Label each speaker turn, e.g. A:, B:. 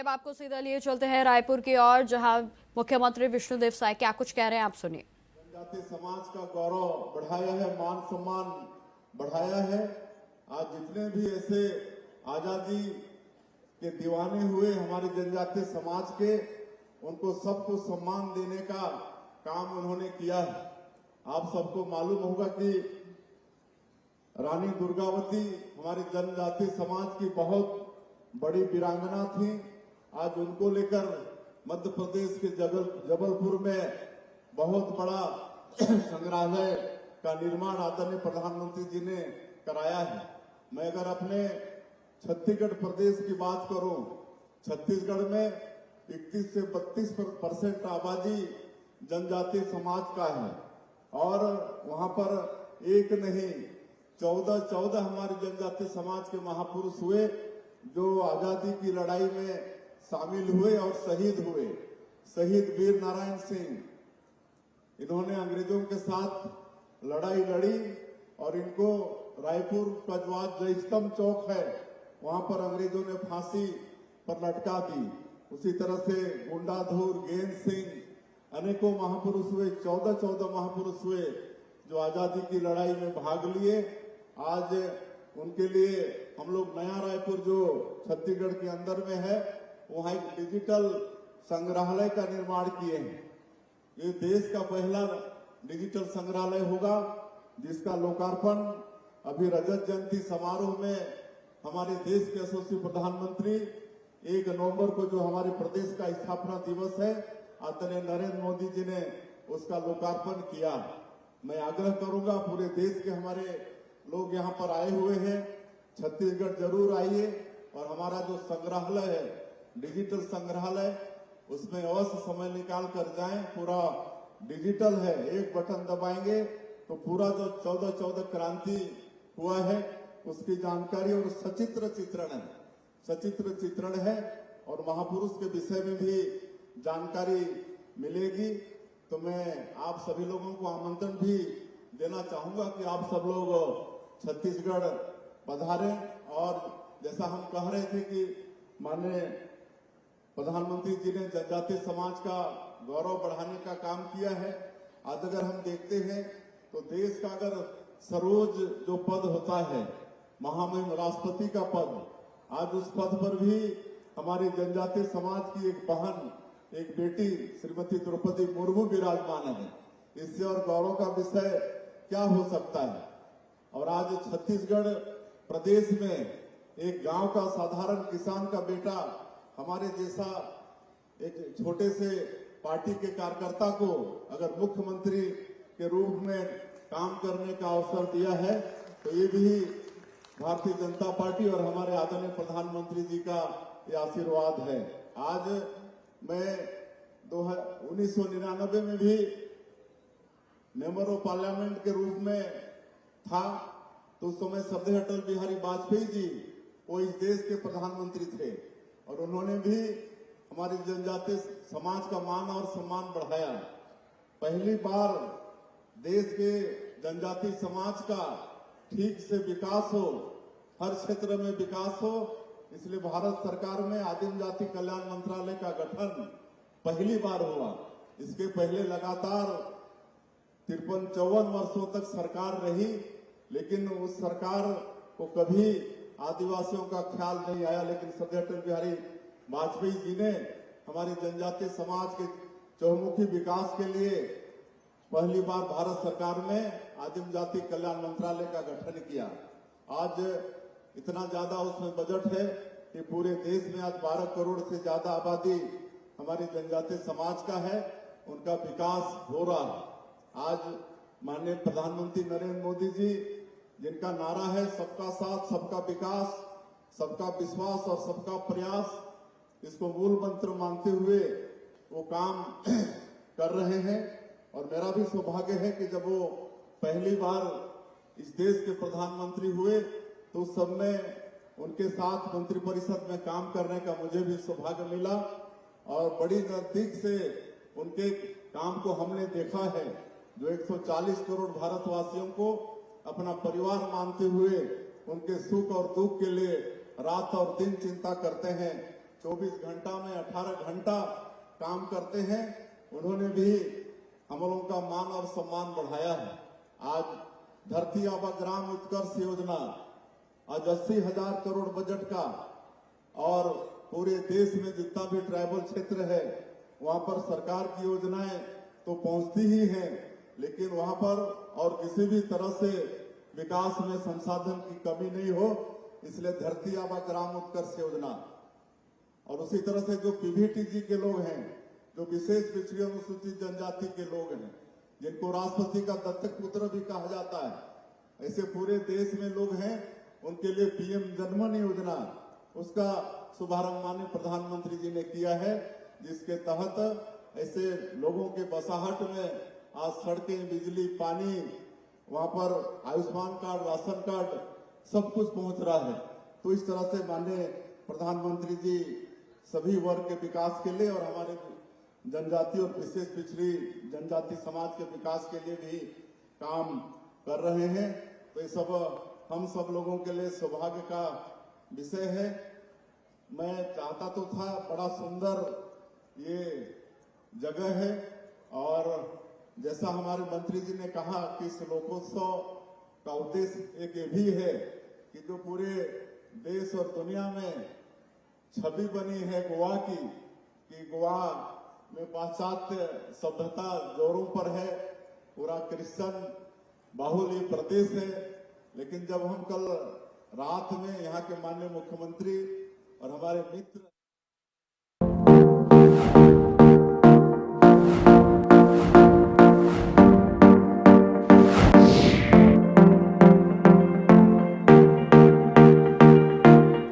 A: चलिए अब आपको सीधा लिए चलते हैं रायपुर की ओर, जहां मुख्यमंत्री विष्णुदेव साय क्या कुछ कह रहे हैं, आप सुनिए।
B: जनजाति समाज का गौरव बढ़ाया है, मान सम्मान बढ़ाया है। आज जितने भी ऐसे आजादी के दीवाने हुए हमारे जनजातीय समाज के, उनको सबको सम्मान देने का काम उन्होंने किया है। आप सबको मालूम होगा कि रानी दुर्गावती हमारे जनजातीय समाज की बहुत बड़ी वीरांगना थी। आज उनको लेकर मध्य प्रदेश के जबलपुर में बहुत बड़ा संग्रहालय का निर्माण आदरणीय प्रधानमंत्री जी ने कराया है। मैं अगर अपने छत्तीसगढ़ प्रदेश की बात करूं, छत्तीसगढ़ में 31 से 32% आबादी जनजातीय समाज का है और वहां पर एक नहीं 14 हमारे जनजातीय समाज के महापुरुष हुए जो आजादी की लड़ाई में शामिल हुए और शहीद हुए। शहीद वीर नारायण सिंह, इन्होंने अंग्रेजों के साथ लड़ाई लड़ी और इनको रायपुर का जो आज जयस्तंभ चौक है वहां पर अंग्रेजों ने फांसी पर लटका दी। उसी तरह से गुंडाधुर, गेंद सिंह, अनेकों महापुरुष हुए, 14 महापुरुष हुए जो आजादी की लड़ाई में भाग लिए। आज उनके लिए हम लोग नया रायपुर जो छत्तीसगढ़ के अंदर में है वहां एक डिजिटल संग्रहालय का निर्माण किए हैं। ये देश का पहला डिजिटल संग्रहालय होगा जिसका लोकार्पण अभी रजत जयंती समारोह में हमारे देश के यशस्वी प्रधानमंत्री 1 नवंबर को जो हमारे प्रदेश का स्थापना दिवस है आदरणीय नरेंद्र मोदी जी ने उसका लोकार्पण किया। मैं आग्रह करूंगा पूरे देश के हमारे लोग यहाँ पर आए हुए हैं, छत्तीसगढ़ जरूर आइए और हमारा जो संग्रहालय है डिजिटल संग्रहालय उसमें अवश्य समय निकाल कर जाएं। पूरा डिजिटल है, एक बटन दबाएंगे तो पूरा जो 14 क्रांति हुआ है उसकी जानकारी और सचित्र चित्रण है और महापुरुष के विषय में भी जानकारी मिलेगी। तो मैं आप सभी लोगों को आमंत्रण भी देना चाहूंगा कि आप सब लोग छत्तीसगढ़ पधारें और जैसा हम कह रहे थे कि माननीय प्रधानमंत्री जी ने जनजातीय समाज का गौरव बढ़ाने का काम किया है। आज अगर हम देखते हैं तो देश का अगर सरोज जो पद होता है महामहिम राष्ट्रपति का पद, आज उस पद पर भी हमारी जनजातीय समाज की एक बहन, एक बेटी श्रीमती द्रौपदी मुर्मू विराजमान है। इससे और गौरव का विषय क्या हो सकता है। और आज छत्तीसगढ़ प्रदेश में एक गांव का साधारण किसान का बेटा हमारे जैसा एक छोटे से पार्टी के कार्यकर्ता को अगर मुख्यमंत्री के रूप में काम करने का अवसर दिया है तो ये भी भारतीय जनता पार्टी और हमारे आदरणीय प्रधानमंत्री जी का ये आशीर्वाद है। आज मैं 1999 में भी मेंबर ऑफ पार्लियामेंट के रूप में था तो उस समय श्रद्धेय अटल बिहारी वाजपेयी जी वो इस देश के प्रधानमंत्री थे और उन्होंने भी हमारी जनजातीय समाज का मान और सम्मान बढ़ाया। पहली बार देश के जनजातीय समाज का ठीक से विकास हो, हर क्षेत्र में विकास हो, इसलिए भारत सरकार में आदिम जाति कल्याण मंत्रालय का गठन पहली बार हुआ। इसके पहले लगातार 53-54 वर्षों तक सरकार रही लेकिन उस सरकार को कभी आदिवासियों का ख्याल नहीं आया। लेकिन श्रद्धेय अटल बिहारी वाजपेयी जी ने हमारी जनजातीय समाज के चहुमुखी विकास के लिए पहली बार भारत सरकार में आदिम जाति कल्याण मंत्रालय का गठन किया। आज इतना ज्यादा उसमें बजट है कि पूरे देश में आज 12 करोड़ से ज्यादा आबादी हमारी जनजातीय समाज का है, उनका विकास हो रहा है। आज माननीय प्रधानमंत्री नरेंद्र मोदी जी जिनका नारा है सबका साथ, सबका विकास, सबका विश्वास और सबका प्रयास, इसको मूल मंत्र मानते हुए वो काम कर रहे हैं। और मेरा भी सौभाग्य है कि जब वो पहली बार इस देश के प्रधानमंत्री हुए तो उस सब में उनके साथ मंत्रिपरिषद में काम करने का मुझे भी सौभाग्य मिला और बड़ी नजदीक से उनके काम को हमने देखा है। जो 140 करोड़ भारतवासियों को अपना परिवार मानते हुए उनके सुख और दुख के लिए रात और दिन चिंता करते हैं, 24 घंटा में 18 घंटा काम करते हैं, उन्होंने भी हम लोगों का मान और सम्मान बढ़ाया है। आज धरती आबा ग्राम उत्कर्ष योजना आज 80,000 करोड़ बजट का, और पूरे देश में जितना भी ट्राइबल क्षेत्र है वहां पर सरकार की योजनाएं तो पहुंचती ही हैं, लेकिन वहां पर और किसी भी तरह से विकास में संसाधन की कमी नहीं हो, इसलिए धरती आबा ग्राम उत्कर्ष योजना। और उसी तरह से जो पीवीटीजी के लोग हैं, जो विशेष पिछड़ी अनुसूचित जनजाति के लोग हैं, जिनको राष्ट्रपति का दत्तक पुत्र भी कहा जाता है, ऐसे पूरे देश में लोग हैं, उनके लिए पीएम जनमन योजना, उसका शुभारंभ माननीय प्रधानमंत्री जी ने किया है, जिसके तहत ऐसे लोगों के बसाहट में आज सड़कें, बिजली, पानी, वहां पर आयुष्मान कार्ड, राशन कार्ड सब कुछ पहुंच रहा है। तो इस तरह से माननीय प्रधानमंत्री जी सभी वर्ग के विकास के लिए और हमारे जनजाति और विशेष पिछड़ी जनजाति समाज के विकास के लिए भी काम कर रहे हैं। तो ये सब हम सब लोगों के लिए सौभाग्य का विषय है। मैं चाहता तो था, बड़ा सुंदर ये जगह है, और जैसा हमारे मंत्री जी ने कहा कि इस लोकोत्सव का उद्देश्य एक ये भी है कि जो पूरे देश और दुनिया में छवि बनी है गोवा की, कि गोवा में पाश्चात्य सभ्यता जोरों पर है, पूरा क्रिश्चियन बाहुल ये प्रदेश है, लेकिन जब हम कल रात में यहाँ के माननीय मुख्यमंत्री और हमारे मित्र